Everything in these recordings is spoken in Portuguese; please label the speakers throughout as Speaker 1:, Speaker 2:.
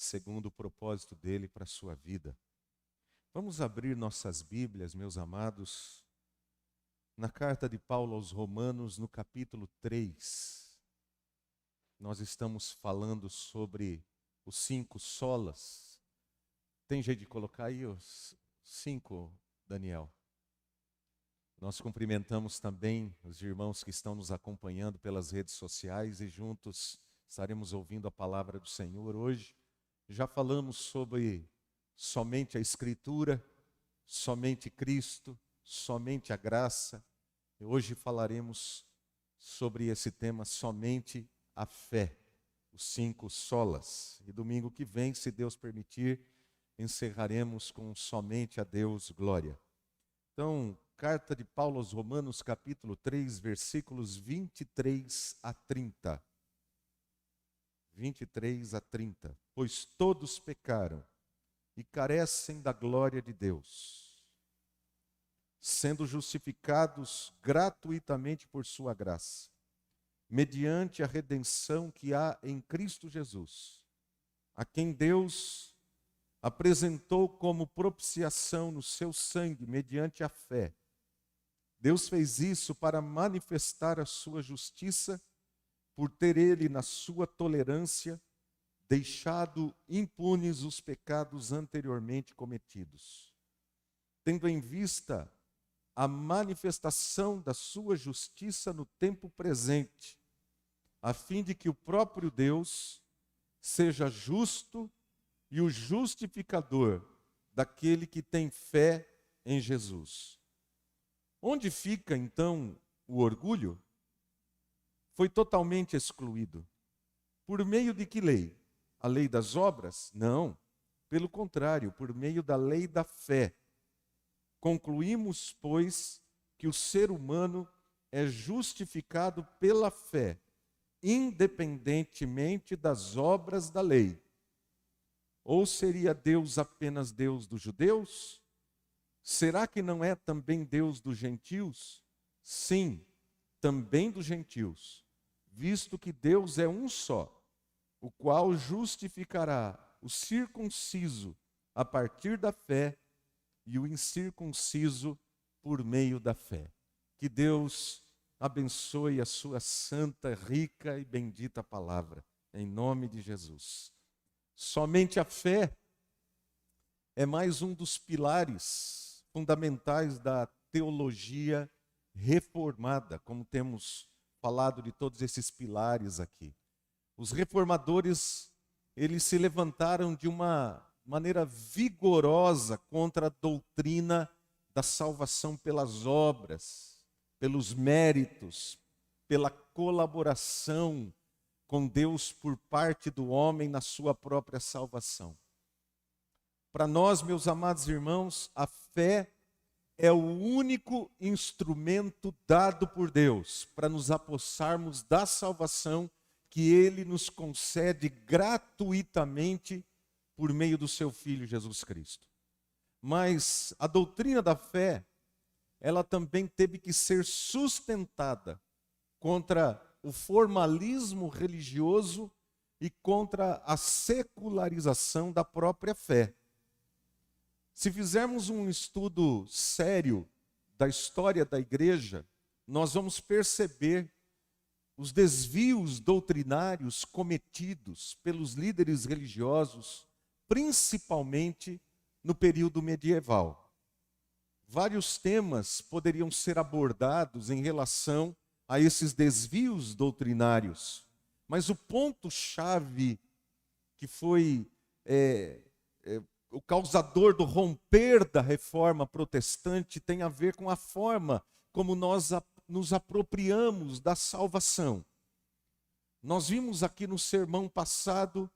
Speaker 1: segundo o propósito dele para a sua vida. Vamos abrir nossas Bíblias, meus amados, na carta de Paulo aos Romanos, no capítulo 3. Nós estamos falando sobre os 5 solas. Tem jeito de colocar aí os 5, Daniel? Nós cumprimentamos também os irmãos que estão nos acompanhando pelas redes sociais e juntos estaremos ouvindo a palavra do Senhor hoje. Já falamos sobre somente a Escritura, somente Cristo, somente a graça. E hoje falaremos sobre esse tema, somente a fé, os 5 solas. E domingo que vem, se Deus permitir, encerraremos com somente a Deus glória. Então, carta de Paulo aos Romanos, capítulo 3, versículos 23 a 30. 23 a 30. Pois todos pecaram e carecem da glória de Deus, sendo justificados gratuitamente por sua graça, mediante a redenção que há em Cristo Jesus, a quem Deus apresentou como propiciação no seu sangue, mediante a fé. Deus fez isso para manifestar a sua justiça, por ter ele, na sua tolerância, deixado impunes os pecados anteriormente cometidos, tendo em vista a manifestação da sua justiça no tempo presente, a fim de que o próprio Deus seja justo e o justificador daquele que tem fé em Jesus. Onde fica, então, o orgulho? Foi totalmente excluído. Por meio de que lei? A lei das obras? Não. Pelo contrário, por meio da lei da fé. Concluímos, pois, que o ser humano é justificado pela fé, independentemente das obras da lei. Ou seria Deus apenas Deus dos judeus? Será que não é também Deus dos gentios? Sim, também dos gentios, visto que Deus é um só, o qual justificará o circunciso a partir da fé e o incircunciso por meio da fé. Que Deus abençoe a sua santa, rica e bendita palavra, em nome de Jesus. Somente a fé é mais um dos pilares fundamentais da teologia reformada, como temos falado de todos esses pilares aqui. Os reformadores, eles se levantaram de uma maneira vigorosa contra a doutrina da salvação pelas obras, pelos méritos, pela colaboração com Deus por parte do homem na sua própria salvação. Para nós, meus amados irmãos, a fé é o único instrumento dado por Deus para nos apossarmos da salvação que Ele nos concede gratuitamente por meio do seu Filho Jesus Cristo. Mas a doutrina da fé, ela também teve que ser sustentada contra o formalismo religioso e contra a secularização da própria fé. Se fizermos um estudo sério da história da igreja, nós vamos perceber os desvios doutrinários cometidos pelos líderes religiosos, principalmente no período medieval. Vários temas poderiam ser abordados em relação a esses desvios doutrinários, mas o ponto-chave que foi o causador do romper da reforma protestante tem a ver com a forma como nós nos apropriamos da salvação. Nós vimos aqui no sermão passado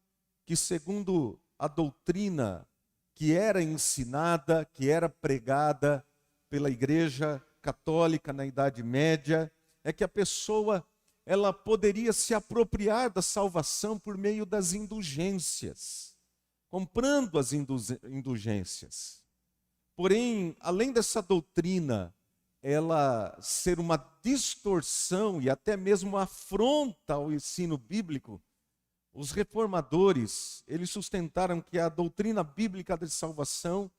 Speaker 1: que, segundo a doutrina que era ensinada, que era pregada pela Igreja Católica na Idade Média, é que a pessoa ela poderia se apropriar da salvação por meio das indulgências, comprando as indulgências. Porém, além dessa doutrina, ela ser uma distorção e até mesmo uma afronta ao ensino bíblico, Os reformadores, eles sustentaram que a doutrina bíblica de salvação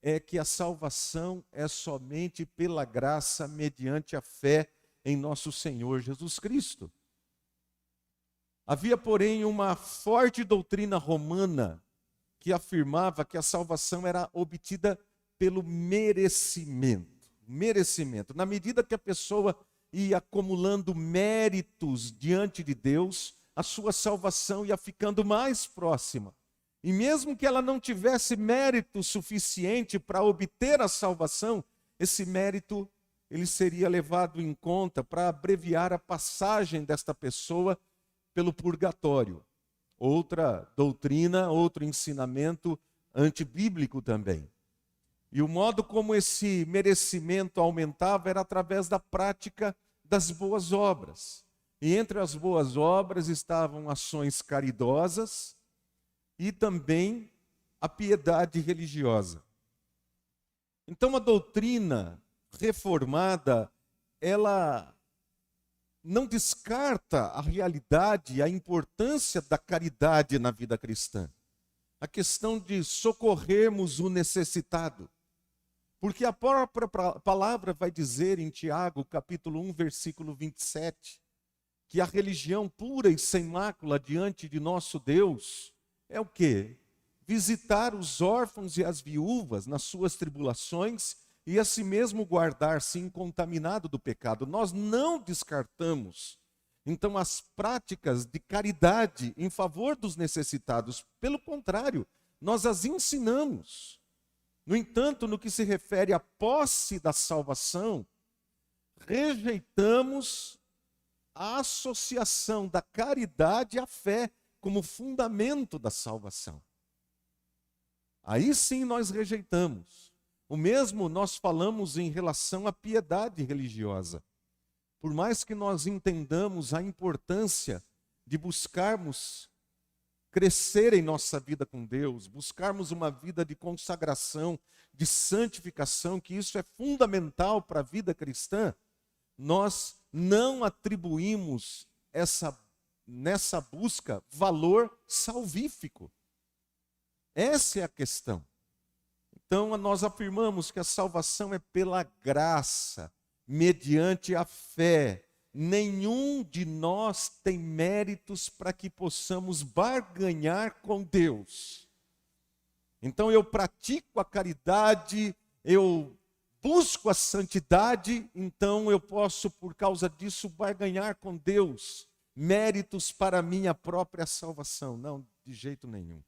Speaker 1: é que a salvação é somente pela graça, mediante a fé em nosso Senhor Jesus Cristo. Havia, porém, uma forte doutrina romana que afirmava que a salvação era obtida pelo merecimento. Merecimento. Na medida que a pessoa ia acumulando méritos diante de Deus, a sua salvação ia ficando mais próxima. E mesmo que ela não tivesse mérito suficiente para obter a salvação, esse mérito ele seria levado em conta para abreviar a passagem desta pessoa pelo purgatório. Outra doutrina, outro ensinamento antibíblico também. E o modo como esse merecimento aumentava era através da prática das boas obras. E entre as boas obras estavam ações caridosas e também a piedade religiosa. Então a doutrina reformada, ela não descarta a realidade e a importância da caridade na vida cristã. A questão de socorrermos o necessitado. Porque a própria palavra vai dizer em Tiago, capítulo 1, versículo 27, que a religião pura e sem mácula diante de nosso Deus é o quê? Visitar os órfãos e as viúvas nas suas tribulações e a si mesmo guardar-se incontaminado do pecado. Nós não descartamos, então, as práticas de caridade em favor dos necessitados. Pelo contrário, nós as ensinamos. No entanto, no que se refere à posse da salvação, rejeitamos a associação da caridade à fé como fundamento da salvação. Aí sim nós rejeitamos. O mesmo nós falamos em relação à piedade religiosa. Por mais que nós entendamos a importância de buscarmos crescer em nossa vida com Deus, buscarmos uma vida de consagração, de santificação, que isso é fundamental para a vida cristã, nós não atribuímos nessa busca valor salvífico. Essa é a questão. Então, nós afirmamos que a salvação é pela graça, mediante a fé. Nenhum de nós tem méritos para que possamos barganhar com Deus. Então, eu pratico a caridade, eu busco a santidade, então eu posso, por causa disso, barganhar com Deus méritos para a minha própria salvação. Não, de jeito nenhum.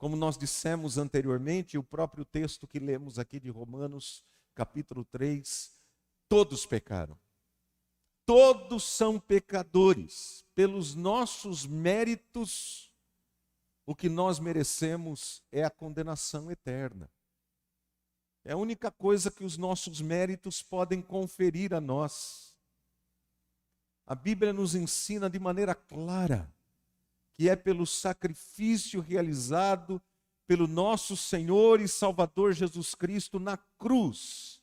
Speaker 1: Como nós dissemos anteriormente, o próprio texto que lemos aqui de Romanos, capítulo 3, todos pecaram. Todos são pecadores. Pelos nossos méritos, o que nós merecemos é a condenação eterna. É a única coisa que os nossos méritos podem conferir a nós. A Bíblia nos ensina de maneira clara que é pelo sacrifício realizado pelo nosso Senhor e Salvador Jesus Cristo na cruz,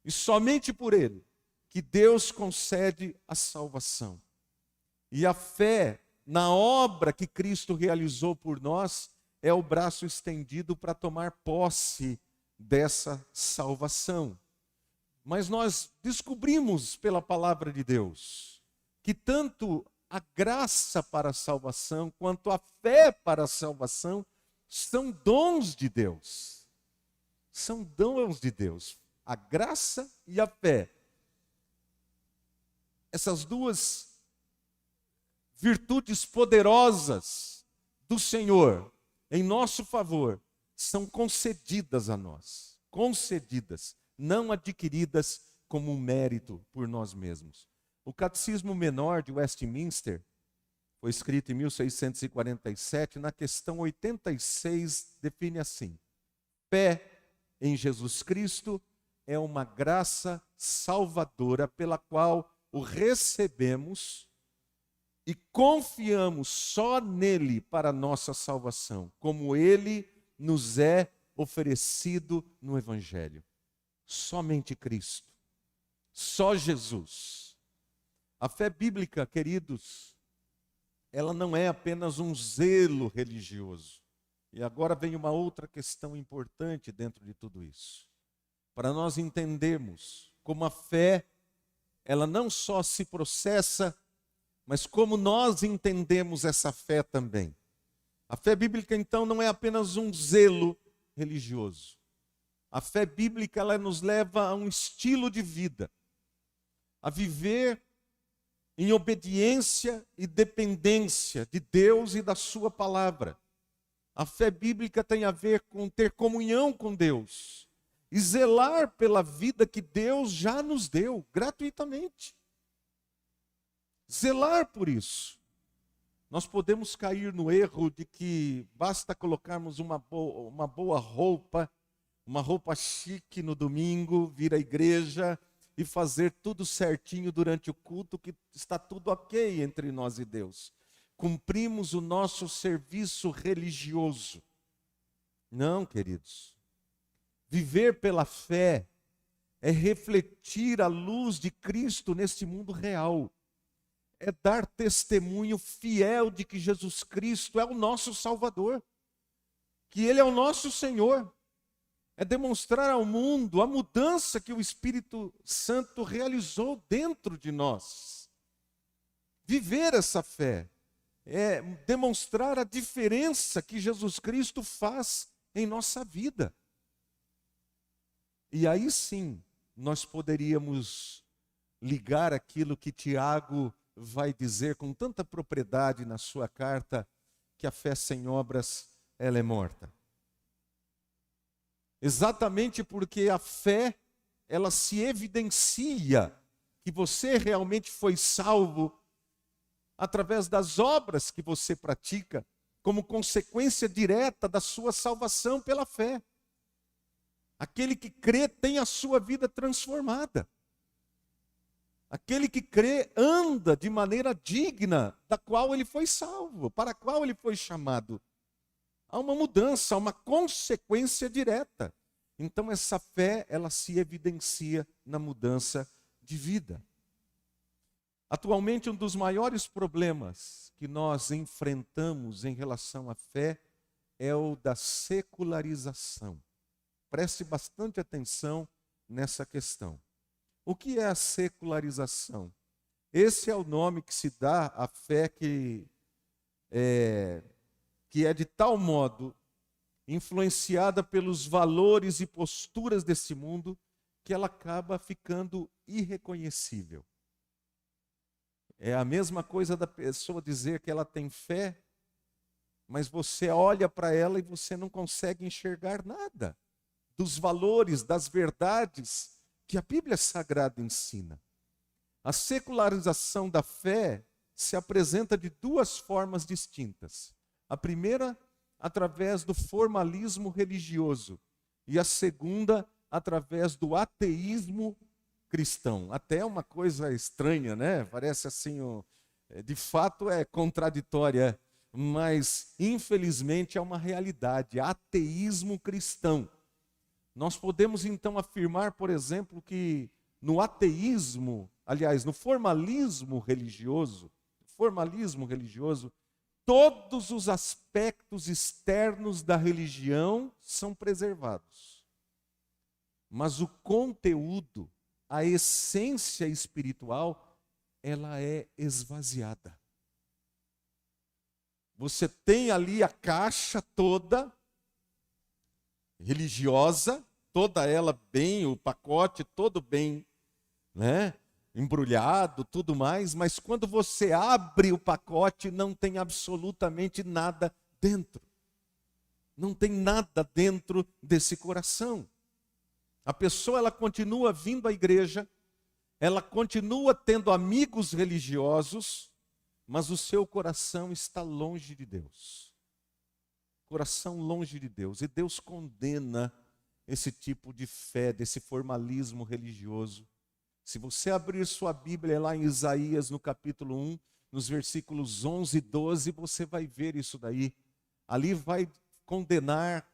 Speaker 1: e somente por Ele, que Deus concede a salvação. E a fé na obra que Cristo realizou por nós é o braço estendido para tomar posse dessa salvação. Mas nós descobrimos pela palavra de Deus que tanto a graça para a salvação, quanto a fé para a salvação, são dons de Deus. São dons de Deus. A graça e a fé. Essas duas virtudes poderosas do Senhor em nosso favor são concedidas a nós. Concedidas, não adquiridas como um mérito por nós mesmos. O Catecismo Menor de Westminster foi escrito em 1647, na questão 86, define assim: fé em Jesus Cristo é uma graça salvadora pela qual o recebemos e confiamos só nele para a nossa salvação, como ele nos é oferecido no Evangelho. Somente Cristo, só Jesus. A fé bíblica, queridos, ela não é apenas um zelo religioso. E agora vem uma outra questão importante dentro de tudo isso. Para nós entendermos como a fé, ela não só se processa, mas como nós entendemos essa fé também. A fé bíblica, então, não é apenas um zelo religioso. A fé bíblica, ela nos leva a um estilo de vida, a viver em obediência e dependência de Deus e da sua palavra. A fé bíblica tem a ver com ter comunhão com Deus e zelar pela vida que Deus já nos deu gratuitamente. Zelar por isso. Nós podemos cair no erro de que basta colocarmos uma boa roupa, uma roupa chique no domingo, vir à igreja e fazer tudo certinho durante o culto, que está tudo ok entre nós e Deus. Cumprimos o nosso serviço religioso. Não, queridos. Viver pela fé é refletir a luz de Cristo neste mundo real. É dar testemunho fiel de que Jesus Cristo é o nosso Salvador, que Ele é o nosso Senhor. É demonstrar ao mundo a mudança que o Espírito Santo realizou dentro de nós. Viver essa fé é demonstrar a diferença que Jesus Cristo faz em nossa vida. E aí sim, nós poderíamos ligar aquilo que Tiago vai dizer com tanta propriedade na sua carta, que a fé sem obras, ela é morta. Exatamente porque a fé, ela se evidencia que você realmente foi salvo através das obras que você pratica, como consequência direta da sua salvação pela fé. Aquele que crê tem a sua vida transformada. Aquele que crê anda de maneira digna da qual ele foi salvo, para a qual ele foi chamado. Há uma mudança, há uma consequência direta. Então essa fé, ela se evidencia na mudança de vida. Atualmente, um dos maiores problemas que nós enfrentamos em relação à fé é o da secularização. Preste bastante atenção nessa questão. O que é a secularização? Esse é o nome que se dá à fé que é de tal modo influenciada pelos valores e posturas desse mundo que ela acaba ficando irreconhecível. É a mesma coisa da pessoa dizer que ela tem fé, mas você olha para ela e você não consegue enxergar nada dos valores, das verdades que a Bíblia Sagrada ensina. A secularização da fé se apresenta de duas formas distintas. A primeira, através do formalismo religioso, e a segunda, através do ateísmo cristão. Até uma coisa estranha, né? Parece assim, de fato é contraditória, mas infelizmente é uma realidade, ateísmo cristão. Nós podemos então afirmar, por exemplo, que no ateísmo, aliás, no formalismo religioso, todos os aspectos externos da religião são preservados. Mas o conteúdo, a essência espiritual, ela é esvaziada. Você tem ali a caixa toda religiosa, toda ela bem, o pacote todo bem, né, embrulhado, tudo mais, mas quando você abre o pacote, não tem absolutamente nada dentro. Não tem nada dentro desse coração. A pessoa, ela continua vindo à igreja, ela continua tendo amigos religiosos, mas o seu coração está longe de Deus. Coração longe de Deus. E Deus condena esse tipo de fé, desse formalismo religioso. Se você abrir sua Bíblia lá em Isaías, no capítulo 1, nos versículos 11 e 12, você vai ver isso daí. Ali vai condenar,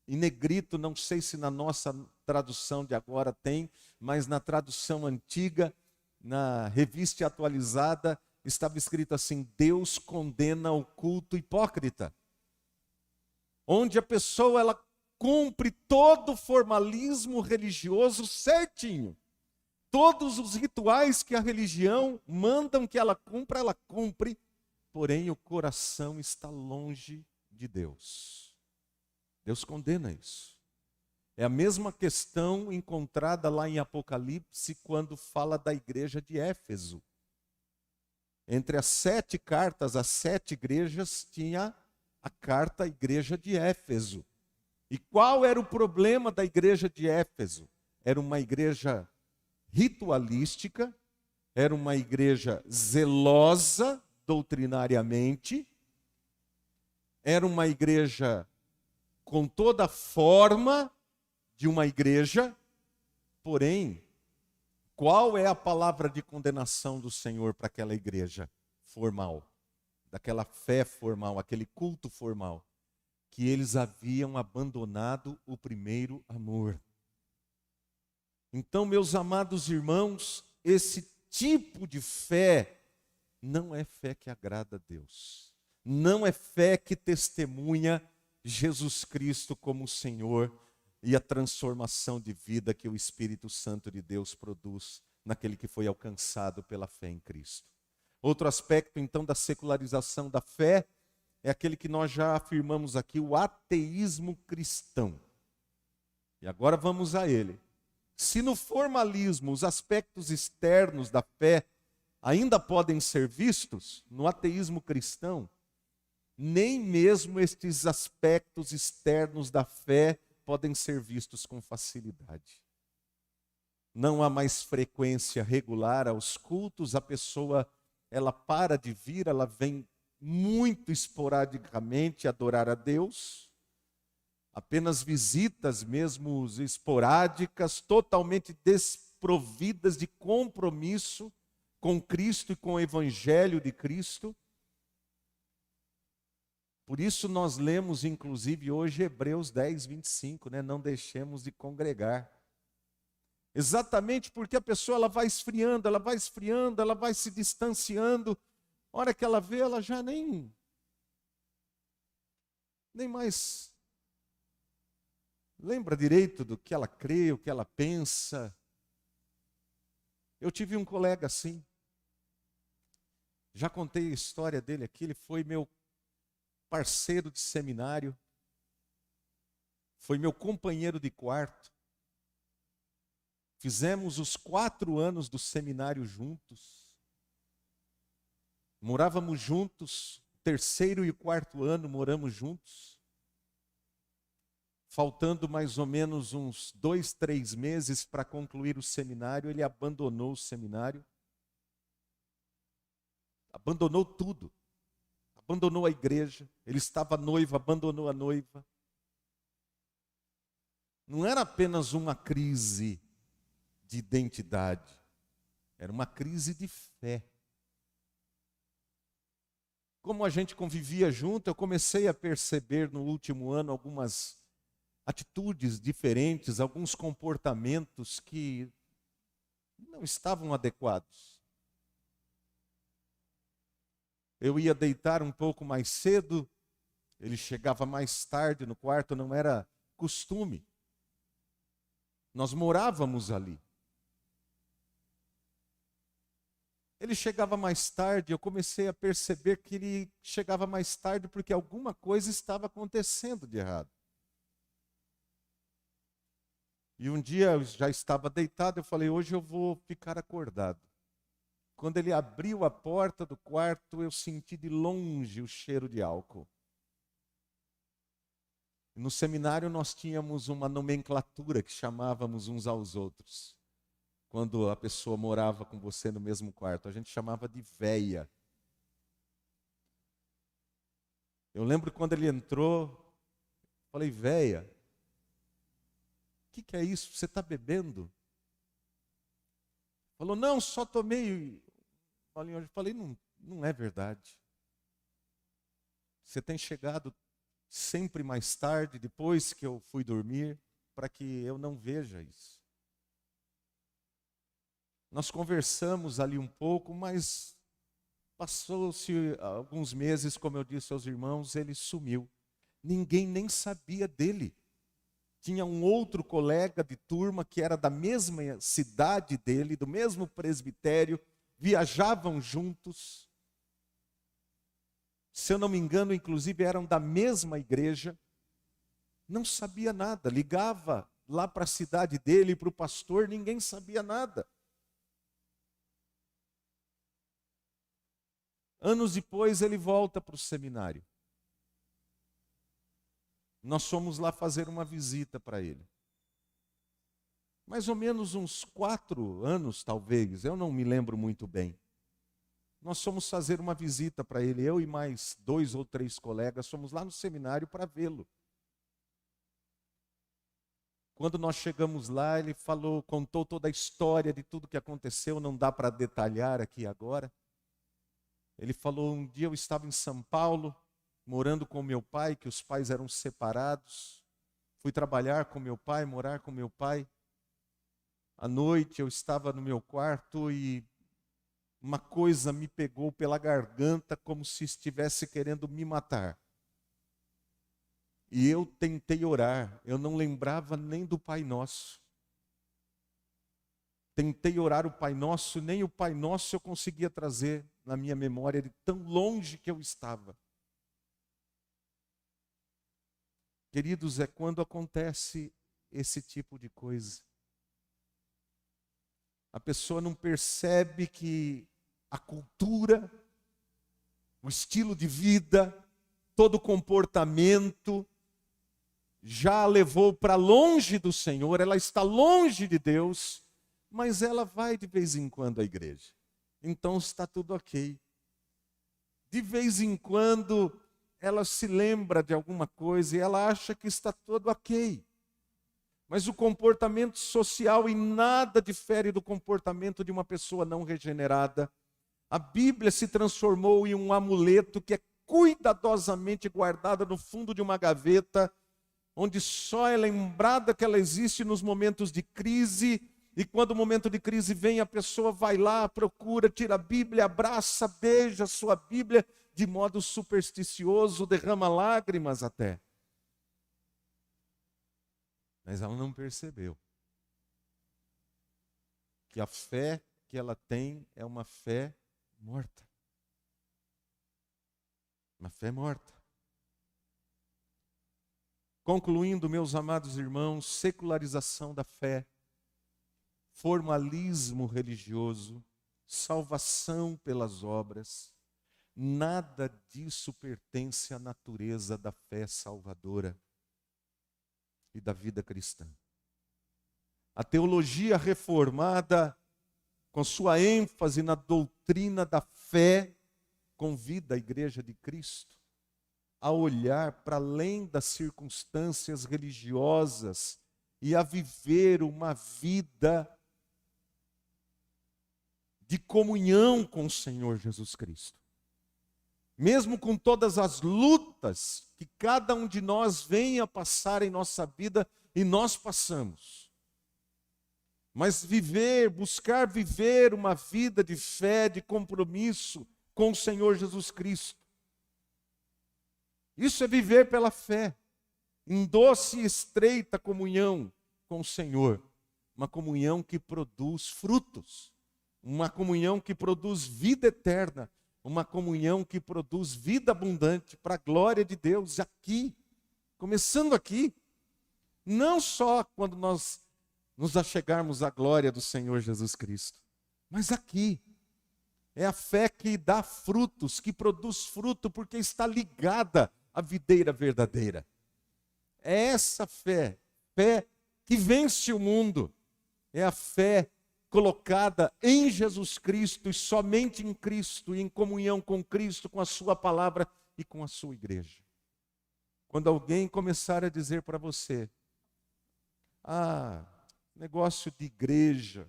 Speaker 1: em negrito, não sei se na nossa tradução de agora tem, mas na tradução antiga, na revista atualizada, estava escrito assim: Deus condena o culto hipócrita. Onde a pessoa ela cumpre todo o formalismo religioso certinho. Todos os rituais que a religião mandam que ela cumpre, porém o coração está longe de Deus. Deus condena isso. É a mesma questão encontrada lá em Apocalipse, quando fala da igreja de Éfeso. Entre as 7 cartas, as 7 igrejas, tinha a carta à igreja de Éfeso. E qual era o problema da igreja de Éfeso? Era uma igreja ritualística, era uma igreja zelosa doutrinariamente, era uma igreja com toda a forma de uma igreja, porém, qual é a palavra de condenação do Senhor para aquela igreja formal, daquela fé formal, aquele culto formal? Que eles haviam abandonado o primeiro amor. Então, meus amados irmãos, esse tipo de fé não é fé que agrada a Deus. Não é fé que testemunha Jesus Cristo como Senhor e a transformação de vida que o Espírito Santo de Deus produz naquele que foi alcançado pela fé em Cristo. Outro aspecto, então, da secularização da fé é aquele que nós já afirmamos aqui, o ateísmo cristão. E agora vamos a ele. Se no formalismo os aspectos externos da fé ainda podem ser vistos, no ateísmo cristão, nem mesmo estes aspectos externos da fé podem ser vistos com facilidade. Não há mais frequência regular aos cultos, a pessoa ela para de vir, ela vem muito esporadicamente adorar a Deus, apenas visitas mesmo esporádicas, totalmente desprovidas de compromisso com Cristo e com o Evangelho de Cristo. Por isso nós lemos, inclusive, hoje Hebreus 10, 25, né? Não deixemos de congregar. Exatamente porque a pessoa ela vai esfriando, ela vai se distanciando. A hora que ela vê, ela já nem mais lembra direito do que ela crê, o que ela pensa. Eu tive um colega assim. Já contei a história dele aqui, ele foi meu parceiro de seminário, foi meu companheiro de quarto. Fizemos os 4 anos do seminário juntos. Morávamos juntos, 3º e 4º ano moramos juntos. Faltando mais ou menos uns 2, 3 meses para concluir o seminário, ele abandonou o seminário. Abandonou tudo. Abandonou a igreja. Ele estava noivo, abandonou a noiva. Não era apenas uma crise de identidade. Era uma crise de fé. Como a gente convivia junto, eu comecei a perceber no último ano algumas atitudes diferentes, alguns comportamentos que não estavam adequados. Eu ia deitar um pouco mais cedo, ele chegava mais tarde no quarto, não era costume. Nós morávamos ali. Ele chegava mais tarde, eu comecei a perceber que ele chegava mais tarde porque alguma coisa estava acontecendo de errado. E um dia eu já estava deitado, eu falei, hoje eu vou ficar acordado. Quando ele abriu a porta do quarto, eu senti de longe o cheiro de álcool. No seminário nós tínhamos uma nomenclatura que chamávamos uns aos outros. Quando a pessoa morava com você no mesmo quarto, a gente chamava de véia. Eu lembro quando ele entrou, falei, véia, o que é isso? Você está bebendo? Falou, não, só tomei. Eu falei, não é verdade. Você tem chegado sempre mais tarde, depois que eu fui dormir, para que eu não veja isso. Nós conversamos ali um pouco, mas Passou-se alguns meses, como eu disse aos irmãos, ele sumiu. Ninguém nem sabia dele. Tinha um outro colega de turma que era da mesma cidade dele, do mesmo presbitério, viajavam juntos. Se eu não me engano, inclusive eram da mesma igreja. Não sabia nada, ligava lá para a cidade dele, para o pastor, ninguém sabia nada. Anos depois ele volta para o seminário. Nós fomos lá fazer uma visita para ele. Mais ou menos uns 4 anos, talvez, eu não me lembro muito bem. Nós fomos fazer uma visita para ele, eu e mais 2 ou 3 colegas, fomos lá no seminário para vê-lo. Quando nós chegamos lá, ele contou toda a história de tudo que aconteceu, não dá para detalhar aqui agora. Ele falou, um dia eu estava em São Paulo, morando com meu pai, que os pais eram separados. Fui trabalhar com meu pai, morar com meu pai. À noite eu estava no meu quarto e uma coisa me pegou pela garganta como se estivesse querendo me matar. E eu tentei orar, eu não lembrava nem do Pai Nosso. Tentei orar o Pai Nosso, nem o Pai Nosso eu conseguia trazer na minha memória de tão longe que eu estava. Queridos, é quando acontece esse tipo de coisa. A pessoa não percebe que a cultura, o estilo de vida, todo o comportamento já a levou para longe do Senhor, ela está longe de Deus, mas ela vai de vez em quando à igreja. Então está tudo ok. De vez em quando ela se lembra de alguma coisa e ela acha que está tudo ok. Mas o comportamento social em nada difere do comportamento de uma pessoa não regenerada. A Bíblia se transformou em um amuleto que é cuidadosamente guardada no fundo de uma gaveta, onde só é lembrada que ela existe nos momentos de crise, e quando o momento de crise vem, a pessoa vai lá, procura, tira a Bíblia, abraça, beija a sua Bíblia, de modo supersticioso, derrama lágrimas até. Mas ela não percebeu que a fé que ela tem é uma fé morta. Uma fé morta. Concluindo, meus amados irmãos, secularização da fé, formalismo religioso, salvação pelas obras, nada disso pertence à natureza da fé salvadora e da vida cristã. A teologia reformada, com sua ênfase na doutrina da fé, convida a Igreja de Cristo a olhar para além das circunstâncias religiosas e a viver uma vida de comunhão com o Senhor Jesus Cristo. Mesmo com todas as lutas que cada um de nós venha passar em nossa vida, e nós passamos. Mas buscar viver uma vida de fé, de compromisso com o Senhor Jesus Cristo. Isso é viver pela fé, em doce e estreita comunhão com o Senhor. Uma comunhão que produz frutos, uma comunhão que produz vida eterna, uma comunhão que produz vida abundante para a glória de Deus aqui, começando aqui. Não só quando nós nos achegarmos à glória do Senhor Jesus Cristo, mas aqui. É a fé que dá frutos, que produz fruto, porque está ligada à videira verdadeira. É essa fé que vence o mundo. É a fé colocada em Jesus Cristo e somente em Cristo, e em comunhão com Cristo, com a sua palavra e com a sua igreja. Quando alguém começar a dizer para você, negócio de igreja,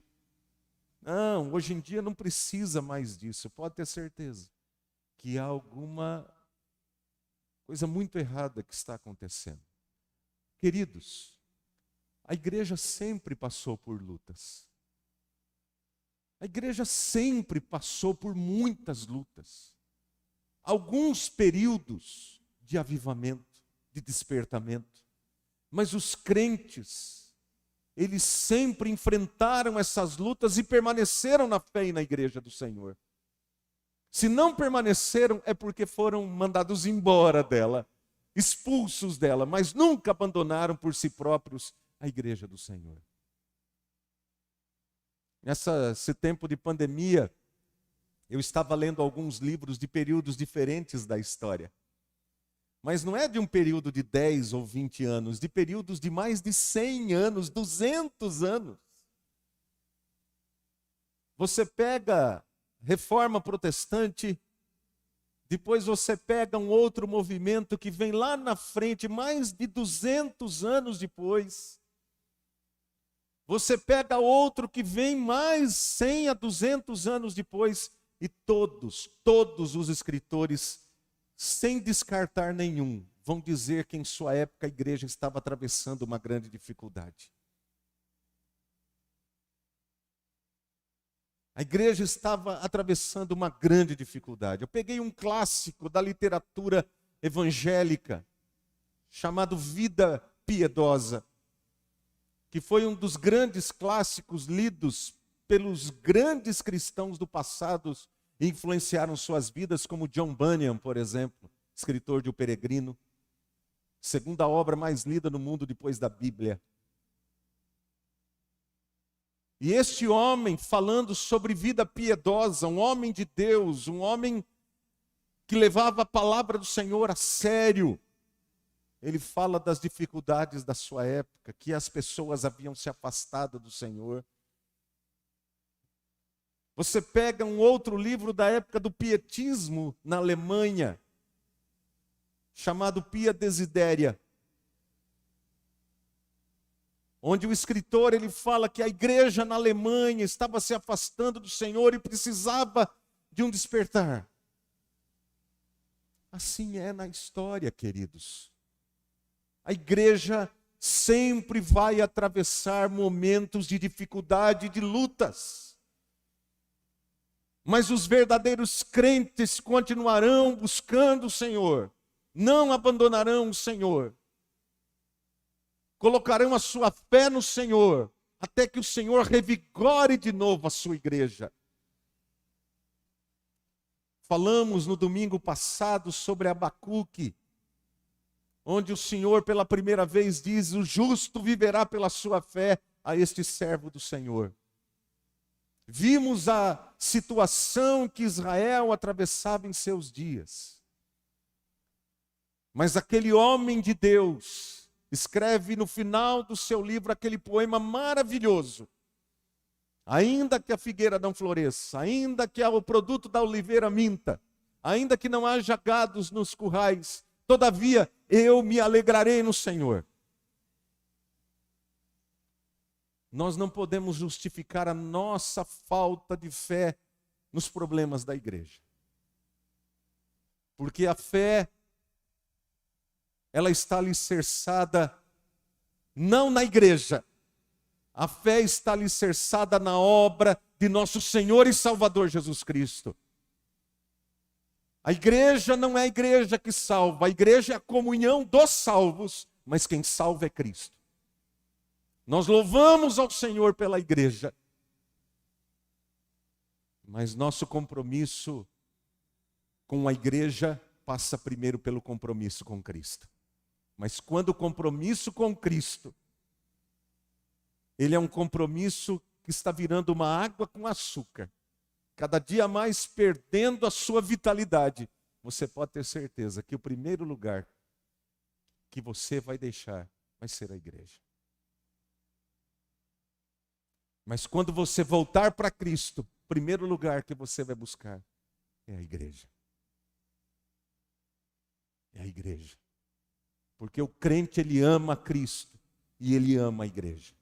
Speaker 1: não, hoje em dia não precisa mais disso, pode ter certeza que há alguma coisa muito errada que está acontecendo. Queridos, a igreja sempre passou por lutas. A igreja sempre passou por muitas lutas. Alguns períodos de avivamento, de despertamento. Mas os crentes, eles sempre enfrentaram essas lutas e permaneceram na fé e na igreja do Senhor. Se não permaneceram, é porque foram mandados embora dela, expulsos dela, mas nunca abandonaram por si próprios a igreja do Senhor. Nesse tempo de pandemia, eu estava lendo alguns livros de períodos diferentes da história. Mas não é de um período de 10 ou 20 anos, de períodos de mais de 100 anos, 200 anos. Você pega Reforma Protestante, depois você pega um outro movimento que vem lá na frente, mais de 200 anos depois. Você pega outro que vem mais 100 a 200 anos depois, e todos os escritores, sem descartar nenhum, vão dizer que em sua época a igreja estava atravessando uma grande dificuldade. A igreja estava atravessando uma grande dificuldade. Eu peguei um clássico da literatura evangélica, chamado Vida Piedosa, que foi um dos grandes clássicos lidos pelos grandes cristãos do passado e influenciaram suas vidas, como John Bunyan, por exemplo, escritor de O Peregrino, segunda obra mais lida no mundo depois da Bíblia. E este homem, falando sobre vida piedosa, um homem de Deus, um homem que levava a palavra do Senhor a sério, ele fala das dificuldades da sua época, que as pessoas haviam se afastado do Senhor. Você pega um outro livro da época do pietismo na Alemanha, chamado Pia Desidéria, onde o escritor ele fala que a igreja na Alemanha estava se afastando do Senhor e precisava de um despertar. Assim é na história, queridos. A igreja sempre vai atravessar momentos de dificuldade e de lutas. Mas os verdadeiros crentes continuarão buscando o Senhor, não abandonarão o Senhor. Colocarão a sua fé no Senhor, até que o Senhor revigore de novo a sua igreja. Falamos no domingo passado sobre Abacuque, onde o Senhor pela primeira vez diz: o justo viverá pela sua fé a este servo do Senhor. Vimos a situação que Israel atravessava em seus dias. Mas aquele homem de Deus escreve no final do seu livro aquele poema maravilhoso. Ainda que a figueira não floresça, ainda que o produto da oliveira minta, ainda que não haja gados nos currais, todavia eu me alegrarei no Senhor. Nós não podemos justificar a nossa falta de fé nos problemas da igreja. Porque a fé, ela está alicerçada não na igreja. A fé está alicerçada na obra de nosso Senhor e Salvador Jesus Cristo. A igreja não é a igreja que salva, a igreja é a comunhão dos salvos, mas quem salva é Cristo. Nós louvamos ao Senhor pela igreja, mas nosso compromisso com a igreja passa primeiro pelo compromisso com Cristo. Mas quando o compromisso com Cristo, ele é um compromisso que está virando uma água com açúcar, cada dia mais perdendo a sua vitalidade, você pode ter certeza que o primeiro lugar que você vai deixar vai ser a igreja. Mas quando você voltar para Cristo, o primeiro lugar que você vai buscar é a igreja. É a igreja. Porque o crente, ele ama Cristo e ele ama a igreja.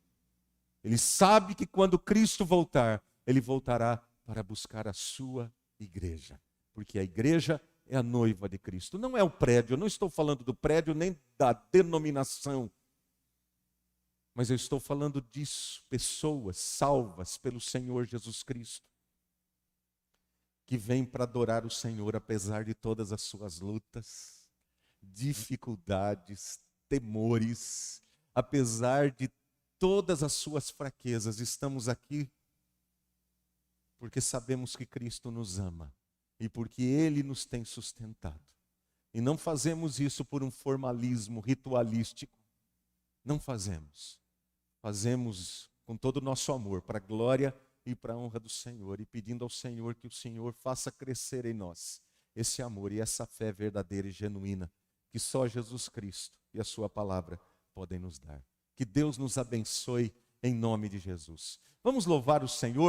Speaker 1: Ele sabe que quando Cristo voltar, ele voltará para buscar a sua igreja. Porque a igreja é a noiva de Cristo. Não é o prédio, eu não estou falando do prédio nem da denominação. Mas eu estou falando disso, pessoas salvas pelo Senhor Jesus Cristo. que vem para adorar o Senhor apesar de todas as suas lutas, dificuldades, temores, apesar de todas as suas fraquezas, estamos aqui porque sabemos que Cristo nos ama e porque Ele nos tem sustentado. E não fazemos isso por um formalismo ritualístico. Não fazemos. Fazemos com todo o nosso amor, para a glória e para a honra do Senhor, e pedindo ao Senhor que o Senhor faça crescer em nós esse amor e essa fé verdadeira e genuína, que só Jesus Cristo e a sua palavra podem nos dar. Que Deus nos abençoe em nome de Jesus. Vamos louvar o Senhor.